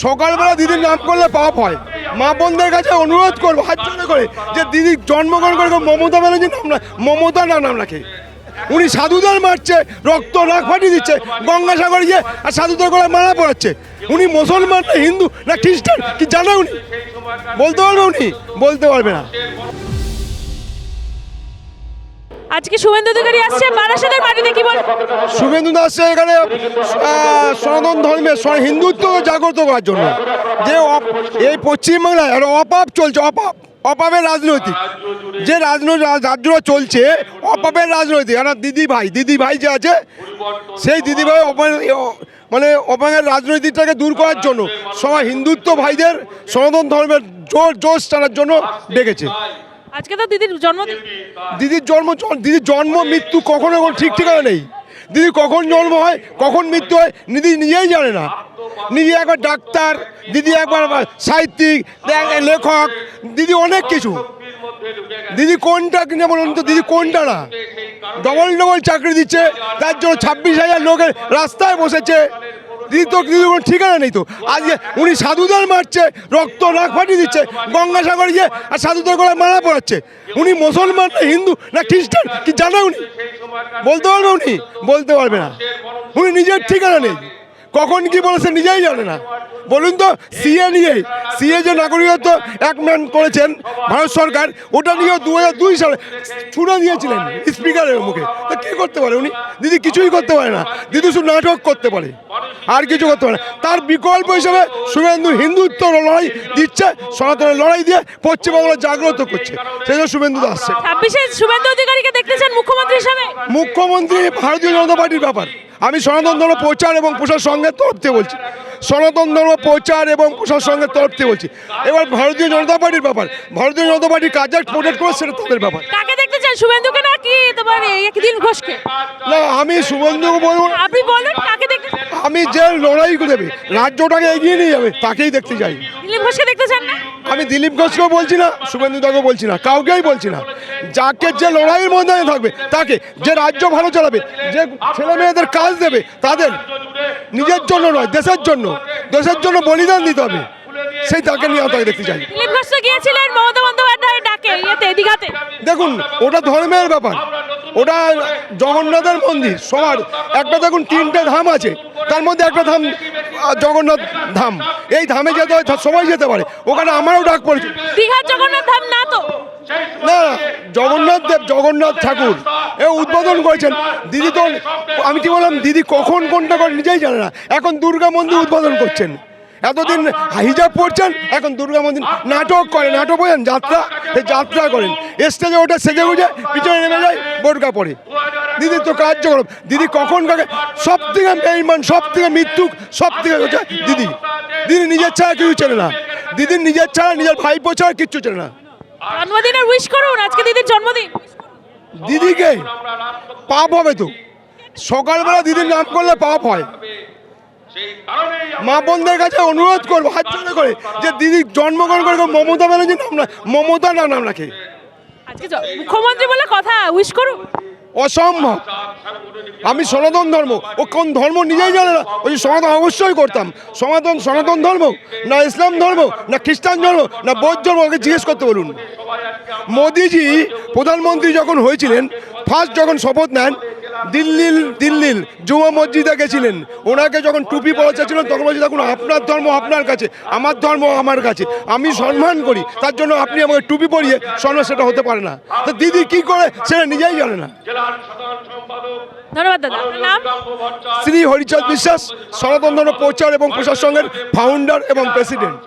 সকালবেলা দিদির নাম করলে পাপ হয়। মা বোনদের কাছে অনুরোধ করবো হাত জোড় করে যে দিদি জন্মগ্রহণ করে মমতা ব্যানার্জি নাম না, মমতা নাম রাখে। উনি সাধুদের মারছে, রক্ত নাক ফাটিয়ে দিচ্ছে গঙ্গাসাগরে গিয়ে, আর সাধুদের গলায় মারা পড়াচ্ছে। উনি মুসলমান না হিন্দু না খ্রিস্টান কি জানে উনি? বলতে পারবে উনি? বলতে পারবে না। আজকে শুভেন্দু অধিকারী আসছে বারাসাতের মাটিতে, কি বল? শুভেন্দু আসছে এখানে সনাতন ধর্মের হিন্দুত্ব জাগ্রত করার জন্য। যে এই পশ্চিমবাংলায় একটা অপাপ চলছে, অপাপের রাজনৈতিক যে রাজ্য চলছে, অপাপের রাজনৈতিক। আর দিদি ভাই যে আছে, সেই দিদি ভাই মানে অপাপের রাজনৈতিকটাকে দূর করার জন্য সবাই হিন্দুত্ব ভাইদের সনাতন ধর্মের জোশ টানার জন্য ডেকেছে। আজকে তো দিদির জন্মদিন। দিদির জন্ম মৃত্যু কখনো ঠিক ঠিকানা নেই। দিদি কখন জন্ম হয় কখন মৃত্যু হয় দিদি নিজেই জানে না। দিদি একবার ডাক্তার, দিদি একবার সাহিত্যিক, লেখক, দিদি অনেক কিছু। দিদি কোনটা কিনে বলুন তো? দিদি কোনটা না? ডবল চাকরি দিচ্ছে, তার জন্য 26,000 লোকের রাস্তায় বসেছে। দিদি কোনো ঠিকানা নেই তো। আজকে উনি সাধুদের মারছে, রক্ত নাক ফাটিয়ে দিচ্ছে গঙ্গাসাগরে গিয়ে, আর সাধুদের গলায় মারা পড়াচ্ছে। উনি মুসলমান না হিন্দু না খ্রিস্টান কি জানে উনি? বলতে পারবে উনি? বলতে পারবে না। উনি নিজের ঠিকানা নেই, কখন কি বলেছে নিজেই জানে না। বলুন তো, সিএ যে নাগরিকত্ব অ্যামেন্ড করেছেন ভারত সরকার, ওটা নিয়ে 2002 সালে ছুড়ে দিয়েছিলেন স্পিকারের মুখে। তা কী করতে পারে উনি? দিদি কিছুই করতে পারে না। দিদি শুধু নাটক করতে পারে, আর কিছু করতে পারে না। তার বিকল্প হিসেবে শুভেন্দু হিন্দুত্ব লড়াই দিচ্ছে, সনাতনের লড়াই দিয়ে পশ্চিমবাংলা জাগ্রত করছে। সেই জন্য শুভেন্দু আসছে। 26-এ শুভেন্দু অধিকারীকে দেখতেছেন মুখ্যমন্ত্রী হিসাবে? মুখ্যমন্ত্রী ভারতীয় জনতা পার্টির ব্যাপার। আমি সনাতন ধর্ম প্রচার এবং প্রসার সংঘের তরফ থেকে বলছি, সনাতন ধর্ম প্রচার এবং প্রসার সংঘের তরফ থেকে বলছি। এবার ভারতীয় জনতা পার্টির ব্যাপার, ভারতীয় জনতা পার্টি কাজ প্রোটেক্ট করে সেটা তাদের ব্যাপার। কাকে দেখতে চান, শুভেন্দুকে নাকি তোমার দিলীপ ঘোষকে? না, আমি শুভেন্দুকে বলবো। আপনি বলুন কাকে দেখতে? আমি যে লড়াই দেবে, রাজ্যটাকে এগিয়ে নিয়ে যাবে, তাকেই দেখতে চাই। দিলীপ ঘোষকে দেখতে চান না? আমি দিলীপ ঘোষকেও বলছি না, শুভেন্দুদাকেও বলছি না, কাউকেই বলছি না। যাকে যে লড়াইয়ের ময়দানে থাকবে তাকে, যে রাজ্য ভালো চালাবে, যে ছেলে মেয়েদের কাজ দেবে, তাদের নিজের জন্য নয় দেশের জন্য বলিদান দিতে হবে, সেই তাকে নিয়ে তাকে দেখতে চাই। দিলীপ ঘোষ তো গিয়েছিলেন মমতা বন্দ্যোপাধ্যায়ের ডাকে দীঘাতে। দেখুন, ওটা ধর্মের ব্যাপার, ওটা জগন্নাথের মন্দির সবার। একটা দেখুন 3টে ধাম আছে, তার মধ্যে একটা ধাম জগন্নাথ ধাম। এই ধামে যেতে হয় সবাই যেতে পারে, ওখানে আমারও ডাক পড়েছে। দীঘার জগন্নাথ ধাম না তো? না, জগন্নাথ ঠাকুর এ উদ্বোধন করেছেন দিদি। তো আমি কি বললাম, দিদি কখন কোনটা করে নিজেই জানে না। এখন দুর্গা মন্দির উদ্বোধন করছেন, এতদিন হিজাব পড়ছেন, এখন দুর্গা মন্দির নাটক করেন, নাটক বলেন যাত্রা করেন, স্টেজে ওটা সেজে গুজে পিছনে নেমে যায়, বোরকা পরে। দিদির তো কার্যক্রম, দিদি কখন কাকে সব থেকে বেঈমান, সব থেকে মৃত্যু, সব থেকে দিদি নিজের ছাড়া কিছু চেনে না। দিদির নিজের ছাড়া, নিজের ভাইপো ছাড়া কিচ্ছু চেনে না। জন্মদিনের উইশ করুন, আজকে দিদির জন্মদিন। দিদিকে পাপ হবে তো, সকালবেলা দিদির নাম করলে পাপ হয়। মা বোনদের কাছে অনুরোধ করবো হাত জোড় করে যে দিদি জন্মগ্রহণ করে মমতা ব্যানার্জি নাম না, মমতা নাম রাখে। আজকে মুখ্যমন্ত্রী বলে কথা, উইশ করুন। অসম্ভব। আমি সনাতন ধর্ম, ও কোন ধর্ম নিজেই জানে না। ওই সনাতন অবশ্যই করতাম। সনাতন ধর্ম না ইসলাম ধর্ম না খ্রিস্টান ধর্ম না বৌদ্ধ ধর্ম, ওকে জিজ্ঞেস করতে বলুন। মোদিজি প্রধানমন্ত্রী যখন হয়েছিলেন, ফার্স্ট যখন শপথ নেন, দিল্লির জুমা মসজিদে গেছিলেন। ওনাকে যখন টুপি পড়াচ্ছিলেন তখন বলছি, দেখুন আপনার ধর্ম আপনার কাছে, আমার ধর্ম আমার কাছে, আমি সম্মান করি, তার জন্য আপনি আমাকে টুপি পরিয়ে সম্মান, সেটা হতে পারে না। তো দিদি কি করে সেটা নিজেই জানে না। ধন্যবাদ দাদা। নাম? শ্রী হরিচাঁদ বিশ্বাস, সনাতন ধর্ম প্রচার এবং প্রসার সংঘের ফাউন্ডার এবং প্রেসিডেন্ট।